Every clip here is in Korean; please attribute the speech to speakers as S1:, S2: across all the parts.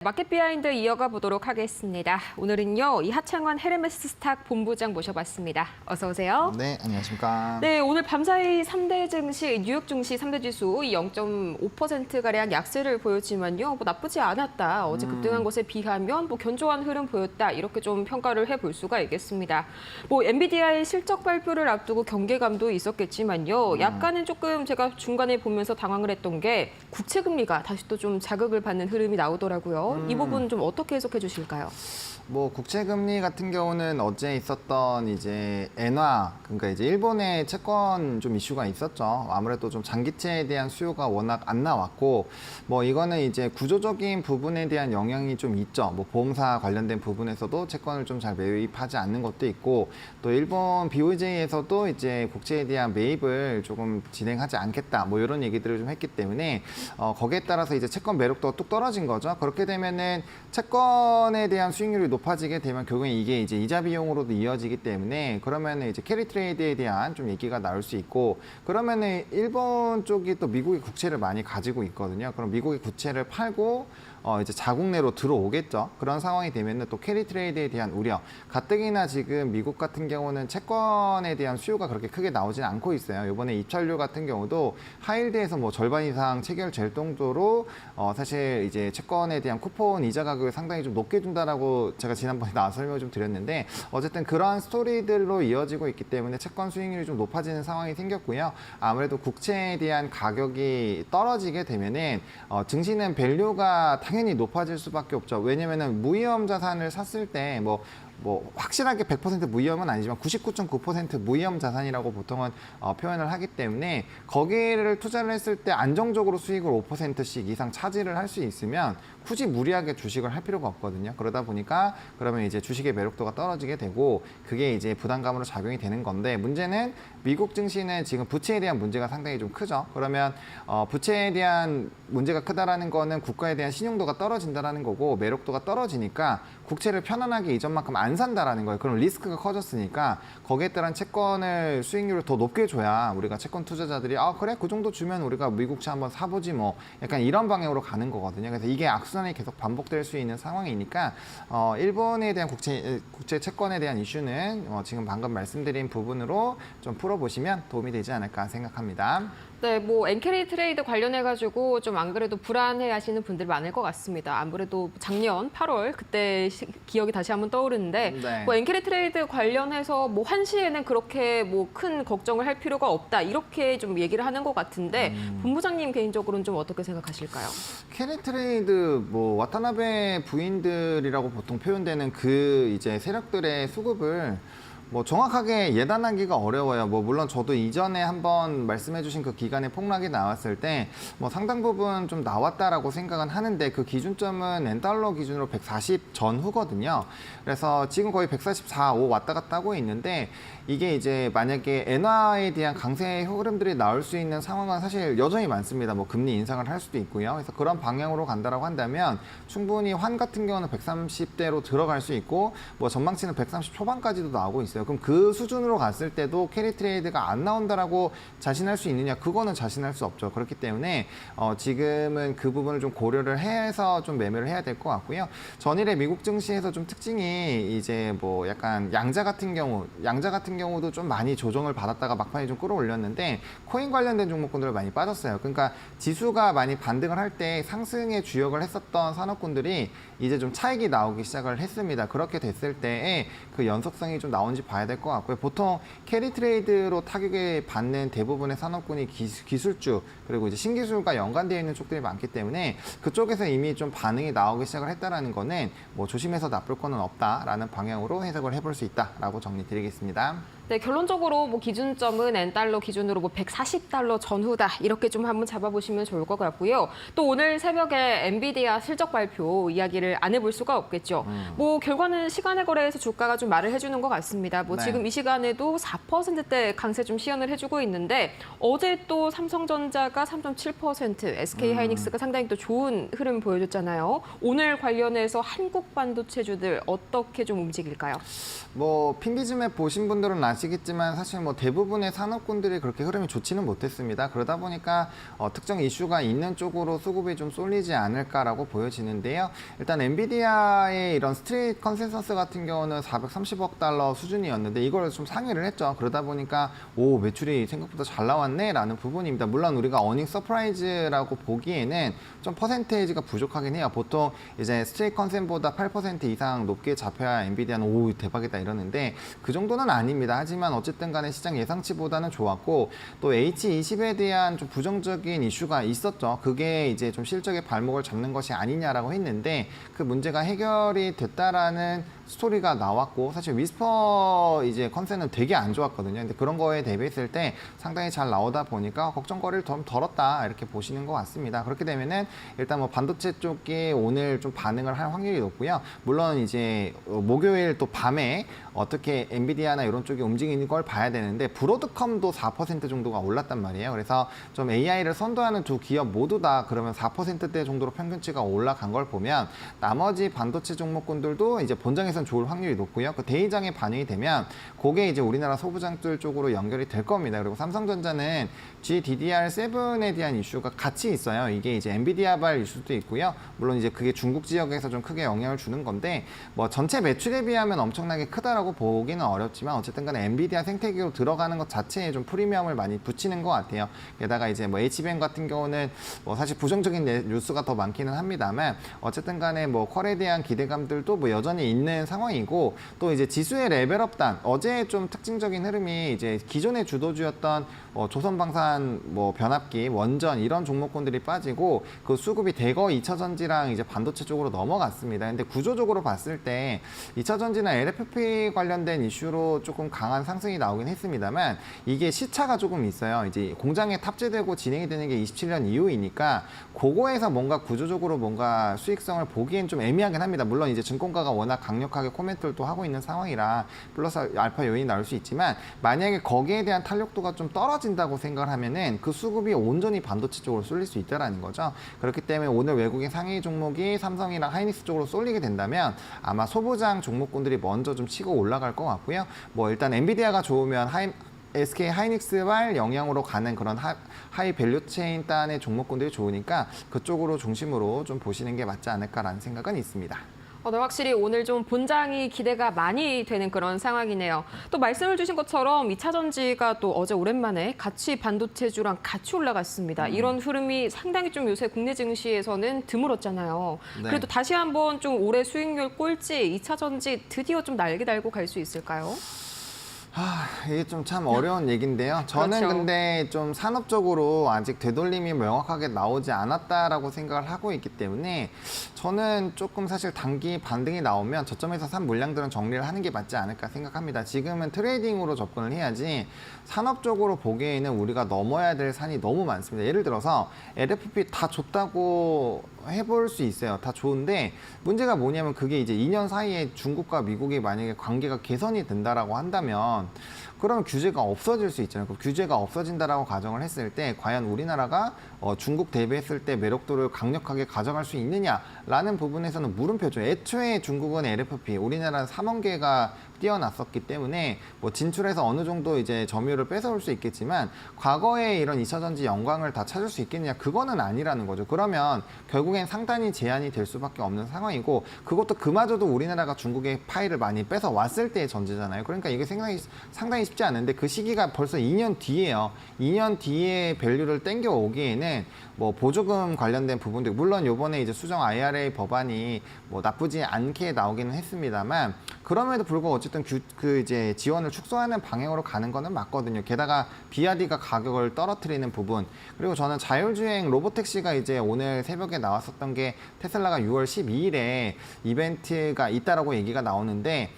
S1: 마켓 비하인드 이어가 보도록 하겠습니다. 오늘은요, 이하창원 헤르메스 스탁 본부장 모셔봤습니다. 어서 오세요.
S2: 네, 안녕하십니까.
S1: 네, 오늘 밤사이 3대 증시, 뉴욕 증시 3대 지수 0.5%가량 약세를 보였지만요, 나쁘지 않았다. 어제 급등한 것에 비하면 견조한 흐름 보였다. 이렇게 좀 평가를 해볼 수가 있겠습니다. 엔비디아의 실적 발표를 앞두고 경계감도 있었겠지만요, 약간은 조금 제가 중간에 보면서 당황을 했던 게 국채 금리가 다시 또 좀 자극을 받는 흐름이 나오더라고요. 이 부분 좀 어떻게 해석해 주실까요?
S2: 국채 금리 같은 경우는 어제 있었던 이제 엔화, 그러니까 이제 일본의 채권 좀 이슈가 있었죠. 아무래도 좀 장기채에 대한 수요가 워낙 안 나왔고, 이거는 이제 구조적인 부분에 대한 영향이 좀 있죠. 보험사 관련된 부분에서도 채권을 좀 잘 매입하지 않는 것도 있고, 또 일본 BOJ에서도 이제 국채에 대한 매입을 조금 진행하지 않겠다, 이런 얘기들을 좀 했기 때문에 거기에 따라서 이제 채권 매력도가 뚝 떨어진 거죠. 그렇게 되면은 채권에 대한 수익률이 높아지게 되면 결국엔 이게 이제 이자 비용으로도 이어지기 때문에 그러면은 이제 캐리 트레이드에 대한 좀 얘기가 나올 수 있고, 그러면은 일본 쪽이 또 미국의 국채를 많이 가지고 있거든요. 그럼 미국의 국채를 팔고 이제 자국 내로 들어오겠죠. 그런 상황이 되면은 또 캐리 트레이드에 대한 우려. 가뜩이나 지금 미국 같은 경우는 채권에 대한 수요가 그렇게 크게 나오진 않고 있어요. 이번에 입찰료 같은 경우도 하이힐드에서 절반 이상 체결될 정도로 사실 이제 채권에 대한 쿠폰 이자 가격을 상당히 좀 높게 준다라고 제가 지난번에 나와 설명을 좀 드렸는데, 어쨌든 그러한 스토리들로 이어지고 있기 때문에 채권 수익률이 좀 높아지는 상황이 생겼고요. 아무래도 국채에 대한 가격이 떨어지게 되면은 증시는 밸류가 당연히 높아질 수밖에 없죠. 왜냐면은 무위험 자산을 샀을 때 확실하게 100% 무위험은 아니지만 99.9% 무위험 자산이라고 보통은 표현을 하기 때문에 거기를 투자를 했을 때 안정적으로 수익을 5%씩 이상 차지를 할 수 있으면 굳이 무리하게 주식을 할 필요가 없거든요. 그러다 보니까 그러면 이제 주식의 매력도가 떨어지게 되고 그게 이제 부담감으로 작용이 되는 건데, 문제는 미국 증시는 지금 부채에 대한 문제가 상당히 좀 크죠. 그러면 부채에 대한 문제가 크다라는 거는 국가에 대한 신용도가 떨어진다라는 거고, 매력도가 떨어지니까 국채를 편안하게 이전만큼 안 산다라는 거예요. 그럼 리스크가 커졌으니까 거기에 따른 채권을 수익률을 더 높게 줘야 우리가 채권 투자자들이 그래 그 정도 주면 우리가 미국채 한번 사보지 약간 이런 방향으로 가는 거거든요. 그래서 이게 악순환이 계속 반복될 수 있는 상황이니까 일본에 대한 국채 채권에 대한 이슈는 지금 방금 말씀드린 부분으로 좀 풀어보시면 도움이 되지 않을까 생각합니다.
S1: 네, 엔캐리 트레이드 관련해가지고 좀 안 그래도 불안해 하시는 분들 많을 것 같습니다. 아무래도 작년 8월 그때 기억이 다시 한번 떠오르는데,
S2: 네.
S1: 엔캐리 트레이드 관련해서 한시에는 그렇게 큰 걱정을 할 필요가 없다. 이렇게 좀 얘기를 하는 것 같은데, 본부장님 개인적으로는 좀 어떻게 생각하실까요?
S2: 캐리 트레이드, 와타나베 부인들이라고 보통 표현되는 그 이제 세력들의 수급을 정확하게 예단하기가 어려워요. 물론 저도 이전에 한번 말씀해주신 그 기간에 폭락이 나왔을 때 상당 부분 좀 나왔다라고 생각은 하는데, 그 기준점은 엔달러 기준으로 140 전후거든요. 그래서 지금 거의 144, 5 왔다 갔다 하고 있는데, 이게 이제 만약에 엔화에 대한 강세 흐름들이 나올 수 있는 상황은 사실 여전히 많습니다. 금리 인상을 할 수도 있고요. 그래서 그런 방향으로 간다라고 한다면 충분히 환 같은 경우는 130대로 들어갈 수 있고, 전망치는 130 초반까지도 나오고 있어요. 그럼 그 수준으로 갔을 때도 캐리 트레이드가 안 나온다라고 자신할 수 있느냐? 그거는 자신할 수 없죠. 그렇기 때문에 지금은 그 부분을 좀 고려를 해서 좀 매매를 해야 될 것 같고요. 전일에 미국 증시에서 좀 특징이 이제 약간 양자 같은 경우도 좀 많이 조정을 받았다가 막판에 좀 끌어올렸는데, 코인 관련된 종목군들 많이 빠졌어요. 그러니까 지수가 많이 반등을 할 때 상승에 주력을 했었던 산업군들이 이제 좀 차익이 나오기 시작을 했습니다. 그렇게 됐을 때에 그 연속성이 좀 나온지 봐야 될 것 같고요. 보통 캐리 트레이드로 타격을 받는 대부분의 산업군이 기술주, 그리고 이제 신기술과 연관되어 있는 쪽들이 많기 때문에 그쪽에서 이미 좀 반응이 나오기 시작을 했다라는 거는 조심해서 나쁠 거는 없다라는 방향으로 해석을 해볼 수 있다라고 정리드리겠습니다.
S1: 네, 결론적으로 기준점은 엔달러 기준으로 140달러 전후다. 이렇게 좀 한번 잡아보시면 좋을 것 같고요. 또 오늘 새벽에 엔비디아 실적 발표 이야기를 안 해볼 수가 없겠죠. 결과는 시간의 거래에서 주가가 좀 말을 해주는 것 같습니다.
S2: 네.
S1: 지금 이 시간에도 4%대 강세 좀 시연을 해주고 있는데, 어제 또 삼성전자가 3.7%, SK하이닉스가 상당히 또 좋은 흐름 보여줬잖아요. 오늘 관련해서 한국 반도체주들 어떻게 좀 움직일까요?
S2: 핀비즘에 보신 분들은 아시겠지만 사실 뭐 대부분의 산업군들이 그렇게 흐름이 좋지는 못했습니다. 그러다 보니까 특정 이슈가 있는 쪽으로 수급이 좀 쏠리지 않을까라고 보여지는데요. 일단 엔비디아의 이런 스트리트 컨센서스 같은 경우는 430억 달러 수준이었는데 이걸 좀 상회를 했죠. 그러다 보니까 오, 매출이 생각보다 잘 나왔네라는 부분입니다. 물론 우리가 어닝 서프라이즈라고 보기에는 좀 퍼센테이지가 부족하긴 해요. 보통 이제 스트레이트 컨센보다 8% 이상 높게 잡혀야 엔비디아는 오, 대박이다 이러는데 그 정도는 아닙니다. 하지만 어쨌든 간에 시장 예상치보다는 좋았고 또 H20에 대한 좀 부정적인 이슈가 있었죠. 그게 이제 좀 실적의 발목을 잡는 것이 아니냐라고 했는데 그 문제가 해결이 됐다라는 스토리가 나왔고 사실 위스퍼 이제 컨센은 되게 안 좋았거든요. 근데 그런 거에 대비했을 때 상당히 잘 나오다 보니까 걱정거리를 좀 덜었다 이렇게 보시는 것 같습니다. 그렇게 되면은 일단 뭐 반도체 쪽이 오늘 좀 반응을 할 확률이 높고요. 물론 이제 목요일 또 밤에 어떻게 엔비디아나 이런 쪽이 움직이는 걸 봐야 되는데 브로드컴도 4% 정도가 올랐단 말이에요. 그래서 좀 AI를 선도하는 두 기업 모두 다 그러면 4%대 정도로 평균치가 올라간 걸 보면 나머지 반도체 종목군들도 이제 본장에선 좋을 확률이 높고요. 그 대의장에 반영이 되면 그게 이제 우리나라 소부장들 쪽으로 연결이 될 겁니다. 그리고 삼성전자는 GDDR7에 대한 이슈가 같이 있어요. 이게 이제 엔비디아발 이슈도 있고요. 물론 이제 그게 중국 지역에서 좀 크게 영향을 주는 건데 뭐 전체 매출에 비하면 엄청나게 크다라고 보기는 어렵지만 어쨌든 간에 엔비디아 생태계로 들어가는 것 자체에 좀 프리미엄을 많이 붙이는 것 같아요. 게다가 이제 뭐 HBM 같은 경우는 뭐 사실 부정적인 뉴스가 더 많기는 합니다만 어쨌든 간에 뭐 퀄에 대한 기대감들도 뭐 여전히 있는 상황이고 또 이제 지수의 레벨업단 어제 좀 특징적인 흐름이 이제 기존의 주도주였던 조선방산 뭐 변압기 원전 이런 종목군들이 빠지고 그 수급이 대거 2차전지랑 이제 반도체 쪽으로 넘어갔습니다. 근데 구조적으로 봤을 때 2차전지나 LFP 관련된 이슈로 조금 강한 상승이 나오긴 했습니다만 이게 시차가 조금 있어요. 이제 공장에 탑재되고 진행이 되는 게 27년 이후이니까 그거에서 뭔가 구조적으로 뭔가 수익성을 보기엔 좀 애매하긴 합니다. 물론 이제 증권가가 워낙 강력하게 코멘트를 또 하고 있는 상황이라 플러스 알파 요인이 나올 수 있지만 만약에 거기에 대한 탄력도가 좀 떨어진다고 생각을 하면은 그 수급이 온전히 반도체 쪽으로 쏠릴 수 있다라는 거죠. 그렇기 때문에 오늘 외국인 상위 종목이 삼성이랑 하이닉스 쪽으로 쏠리게 된다면 아마 소부장 종목군들이 먼저 좀 치고 올라갈 것 같고요. 뭐 일단 엔비디아가 좋으면 SK 하이닉스발 영향으로 가는 그런 하이 밸류 체인 단의 종목군들이 좋으니까 그쪽으로 중심으로 좀 보시는 게 맞지 않을까라는 생각은 있습니다.
S1: 네, 확실히 오늘 좀 본장이 기대가 많이 되는 그런 상황이네요. 또 말씀을 주신 것처럼 2차 전지가 또 어제 오랜만에 같이 반도체주랑 같이 올라갔습니다. 이런 흐름이 상당히 좀 요새 국내 증시에서는 드물었잖아요.
S2: 네.
S1: 그래도 다시 한번 좀 올해 수익률 꼴찌 2차 전지 드디어 좀 날개 달고 갈 수 있을까요?
S2: 이게 좀 참 어려운 얘기인데요. 저는
S1: 그렇죠.
S2: 근데 좀 산업적으로 아직 되돌림이 명확하게 나오지 않았다라고 생각을 하고 있기 때문에 저는 조금 사실 단기 반등이 나오면 저점에서 산 물량들은 정리를 하는 게 맞지 않을까 생각합니다. 지금은 트레이딩으로 접근을 해야지 산업적으로 보기에는 우리가 넘어야 될 산이 너무 많습니다. 예를 들어서 LFP 다 좋다고 해볼 수 있어요. 다 좋은데 문제가 뭐냐면 그게 이제 2년 사이에 중국과 미국이 만약에 관계가 개선이 된다라고 한다면 그러면 규제가 없어질 수 있잖아요. 그 규제가 없어진다라고 가정을 했을 때 과연 우리나라가 중국 대비했을 때 매력도를 강력하게 가져갈 수 있느냐라는 부분에서는 물음표죠. 애초에 중국은 LFP, 우리나라는 3원 개가 뛰어났었기 때문에 뭐 진출해서 어느 정도 이제 점유율을 뺏어올 수 있겠지만 과거에 이런 2차전지 영광을 다 찾을 수 있겠느냐 그거는 아니라는 거죠. 그러면 결국엔 상단이 제한이 될 수밖에 없는 상황이고 그것도 그마저도 우리나라가 중국의 파일을 많이 뺏어 왔을 때의 전제잖아요. 그러니까 이게 상당히 쉽지 않은데 그 시기가 벌써 2년 뒤에요. 2년 뒤에 밸류를 땡겨 오기에는 뭐 보조금 관련된 부분도 물론 요번에 이제 수정 IRA 법안이 뭐 나쁘지 않게 나오기는 했습니다만 그럼에도 불구하고 어쨌든 그 이제 지원을 축소하는 방향으로 가는 거는 맞거든요. 게다가 BYD가 가격을 떨어뜨리는 부분 그리고 저는 자율주행 로보택시가 이제 오늘 새벽에 나왔었던 게 테슬라가 6월 12일에 이벤트가 있다라고 얘기가 나오는데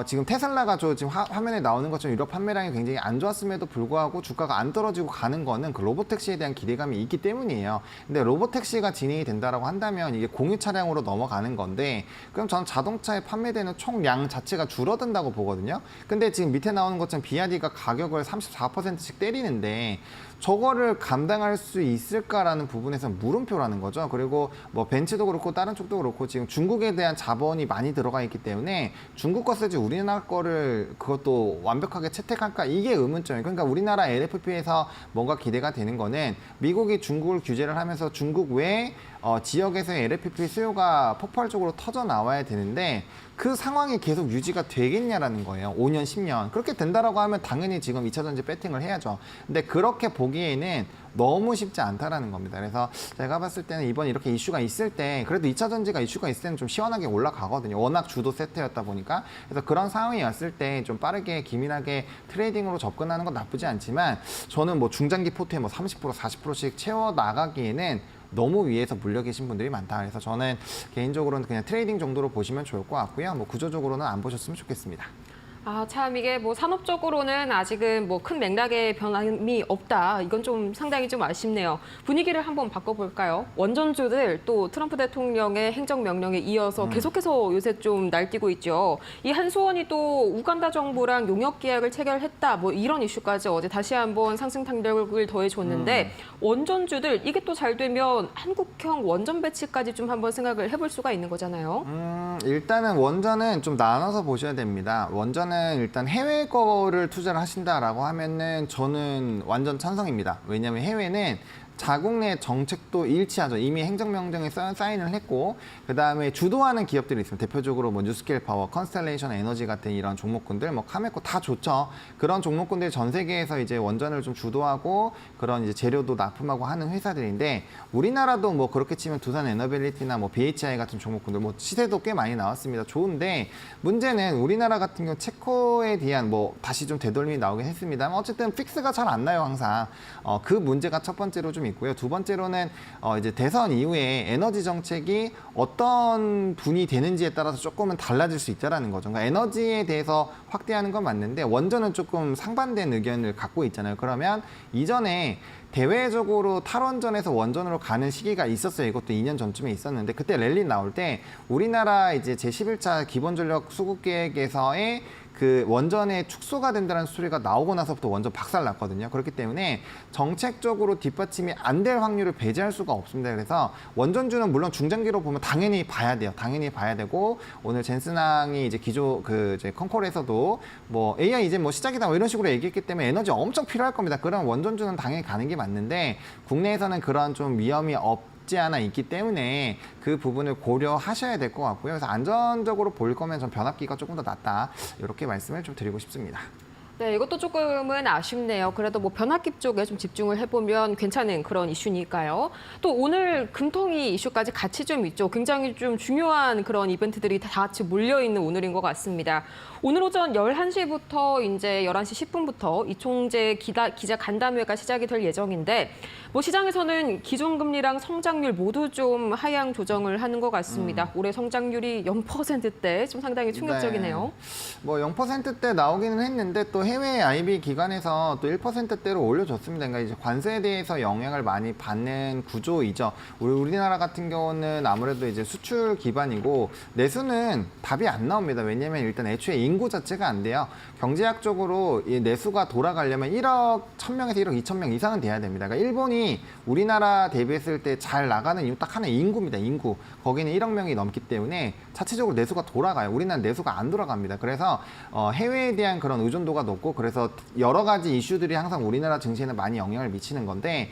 S2: 지금 테슬라가 지금 화면에 나오는 것처럼 유럽 판매량이 굉장히 안 좋았음에도 불구하고 주가가 안 떨어지고 가는 거는 그 로보택시에 대한 기대감이 있기 때문이에요. 근데 로보택시가 진행이 된다라고 한다면 이게 공유 차량으로 넘어가는 건데 그럼 전 자동차에 판매되는 총량 양 자체가 줄어든다고 보거든요. 근데 지금 밑에 나오는 것처럼 BYD가 가격을 34%씩 때리는데 저거를 감당할 수 있을까라는 부분에서 물음표라는 거죠. 그리고 뭐 벤츠도 그렇고 다른 쪽도 그렇고 지금 중국에 대한 자본이 많이 들어가 있기 때문에 중국 거 쓰지 우리나라 거를 그것도 완벽하게 채택할까 이게 의문점이에요. 그러니까 우리나라 LFP에서 뭔가 기대가 되는 거는 미국이 중국을 규제를 하면서 중국 외 지역에서의 LFP 수요가 폭발적으로 터져 나와야 되는데 그 상황이 계속 유지가 되겠냐라는 거예요. 5년, 10년. 그렇게 된다라고 하면 당연히 지금 2차 전지 배팅을 해야죠. 근데 그렇게 보기에는 너무 쉽지 않다라는 겁니다. 그래서 제가 봤을 때는 이번 이렇게 이슈가 있을 때 그래도 2차 전지가 이슈가 있을 때는 좀 시원하게 올라가거든요. 워낙 주도 세트였다 보니까. 그래서 그런 상황이 왔을 때 좀 빠르게 기민하게 트레이딩으로 접근하는 건 나쁘지 않지만 저는 뭐 중장기 포트에 뭐 30%, 40%씩 채워 나가기에는 너무 위에서 물려 계신 분들이 많다. 그래서 저는 개인적으로는 그냥 트레이딩 정도로 보시면 좋을 것 같고요. 뭐 구조적으로는 안 보셨으면 좋겠습니다.
S1: 아, 참 이게 뭐 산업적으로는 아직은 뭐 큰 맥락의 변함이 없다. 이건 좀 상당히 좀 아쉽네요. 분위기를 한번 바꿔볼까요? 원전주들 또 트럼프 대통령의 행정명령에 이어서 계속해서 요새 좀 날뛰고 있죠. 이 한수원이 또 우간다 정부랑 용역 계약을 체결했다. 뭐 이런 이슈까지 어제 다시 한번 상승 탄력을 더해줬는데 원전주들 이게 또 잘 되면 한국형 원전 배치까지 좀 한번 생각을 해볼 수가 있는 거잖아요.
S2: 일단은 원전은 좀 나눠서 보셔야 됩니다. 원전은 일단 해외 거를 투자를 하신다라고 하면은 저는 완전 찬성입니다. 왜냐하면 해외는 자국 내 정책도 일치하죠. 이미 행정명령에 사인을 했고 그다음에 주도하는 기업들이 있습니다. 대표적으로 뭐 뉴스케일 파워, 컨스텔레이션 에너지 같은 이런 종목군들, 뭐 카메코 다 좋죠. 그런 종목군들이 전 세계에서 이제 원전을 좀 주도하고 그런 이제 재료도 납품하고 하는 회사들인데 우리나라도 뭐 그렇게 치면 두산 에너빌리티나 뭐 BHI 같은 종목군들 뭐 시세도 꽤 많이 나왔습니다. 좋은데 문제는 우리나라 같은 경우 체코에 대한 뭐 다시 좀 되돌림이 나오긴 했습니다만 어쨌든 픽스가 잘 안 나요 항상. 그 문제가 첫 번째로 좀 있고요. 두 번째로는 이제 대선 이후에 에너지 정책이 어떤 분이 되는지에 따라서 조금은 달라질 수 있다라는 거죠. 그러니까 에너지에 대해서 확대하는 건 맞는데 원전은 조금 상반된 의견을 갖고 있잖아요. 그러면 이전에 대외적으로 탈원전에서 원전으로 가는 시기가 있었어요. 이것도 2년 전쯤에 있었는데 그때 랠리 나올 때 우리나라 이제 제11차 기본전력 수급 계획에서의 그 원전의 축소가 된다는 소리가 나오고 나서부터 원전 박살 났거든요. 그렇기 때문에 정책적으로 뒷받침이 안 될 확률을 배제할 수가 없습니다. 그래서 원전주는 물론 중장기로 보면 당연히 봐야 돼요. 당연히 봐야 되고 오늘 젠슨항이 이제 이제 컨콜에서도 뭐 AI 이제 뭐 시작이다 뭐 이런 식으로 얘기했기 때문에 에너지 엄청 필요할 겁니다. 그럼 원전주는 당연히 가는 게 맞는데 국내에서는 그런 좀 위험이 없지 않아 있기 때문에 그 부분을 고려하셔야 될 것 같고요. 그래서 안전적으로 볼 거면 좀 변압기가 조금 더 낫다. 이렇게 말씀을 좀 드리고 싶습니다.
S1: 네, 이것도 조금은 아쉽네요. 그래도 뭐 변압기 쪽에 좀 집중을 해보면 괜찮은 그런 이슈니까요. 또 오늘 금통위 이슈까지 같이 좀 있죠. 굉장히 좀 중요한 그런 이벤트들이 다 같이 몰려있는 오늘인 것 같습니다. 오늘 오전 11시부터 이제 11시 10분부터 이총재 기자 간담회가 시작이 될 예정인데 뭐 시장에서는 기존금리랑 성장률 모두 좀 하향 조정을 하는 것 같습니다. 올해 성장률이 0%대 좀 상당히 충격적이네요.
S2: 네. 뭐 0%대 나오기는 했는데 또 해외 IB 기관에서 또 1%대로 올려줬습니다. 그러니까 이제 관세에 대해서 영향을 많이 받는 구조이죠. 우리나라 같은 경우는 아무래도 이제 수출 기반이고 내수는 답이 안 나옵니다. 왜냐하면 일단 애초에 인구 자체가 안 돼요. 경제학적으로 이 내수가 돌아가려면 1억 1000명에서 1억 2000명 이상은 돼야 됩니다. 그러니까 일본이 우리나라 대비했을 때 잘 나가는 이유 딱 하나 인구입니다. 인구. 거기는 1억 명이 넘기 때문에 자체적으로 내수가 돌아가요. 우리나라는 내수가 안 돌아갑니다. 그래서 해외에 대한 그런 의존도가 높고 그래서 여러 가지 이슈들이 항상 우리나라 증시에는 많이 영향을 미치는 건데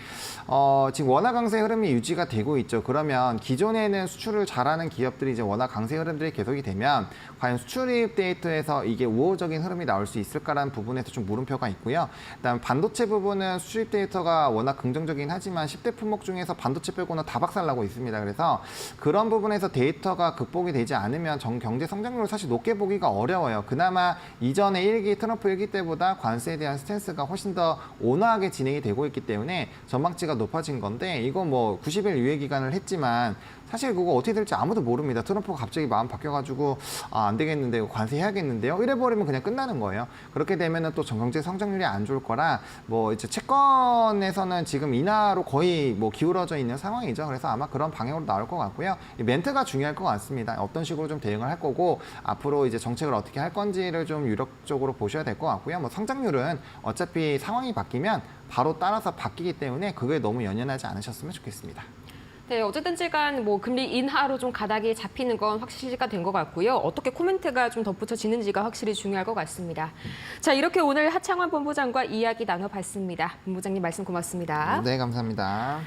S2: 지금 원화 강세 흐름이 유지가 되고 있죠. 그러면 기존에는 수출을 잘하는 기업들이 이제 원화 강세 흐름들이 계속이 되면 과연 수출입 데이터에서 이게 우호적인 흐름이 나올 수 있을까라는 부분에서 좀 물음표가 있고요. 그다음 반도체 부분은 수출입 데이터가 워낙 긍정적이긴 하지만 10대 품목 중에서 반도체 빼고는 다 박살나고 있습니다. 그래서 그런 부분에서 데이터가 극복이 되지 않으면 경제 성장률을 사실 높게 보기가 어려워요. 그나마 이전에 트럼프 1기 때보다 관세에 대한 스탠스가 훨씬 더 온화하게 진행이 되고 있기 때문에 전망치가 높아진 건데 이거 뭐 90일 유예 기간을 했지만 사실 그거 어떻게 될지 아무도 모릅니다. 트럼프가 갑자기 마음 바뀌어가지고 안 되겠는데 관세해야겠는데요. 이래버리면 그냥 끝나는 거예요. 그렇게 되면은 또 경제 성장률이 안 좋을 거라 뭐 이제 채권에서는 지금 인하로 거의 뭐 기울어져 있는 상황이죠. 그래서 아마 그런 방향으로 나올 것 같고요. 이 멘트가 중요할 것 같습니다. 어떤 식으로 좀 대응을 할 거고 앞으로 이제 정책을 어떻게 할 건지를 좀 유력적으로 보셔야 될 것 같고요. 뭐 성장률은 어차피 상황이 바뀌면 바로 따라서 바뀌기 때문에 그거에 너무 연연하지 않으셨으면 좋겠습니다.
S1: 네, 어쨌든지 간 뭐 금리 인하로 좀 가닥이 잡히는 건 확실시가 된 것 같고요. 어떻게 코멘트가 좀 덧붙여지는지가 확실히 중요할 것 같습니다. 자, 이렇게 오늘 하창원 본부장과 이야기 나눠봤습니다. 본부장님 말씀 고맙습니다.
S2: 네, 감사합니다.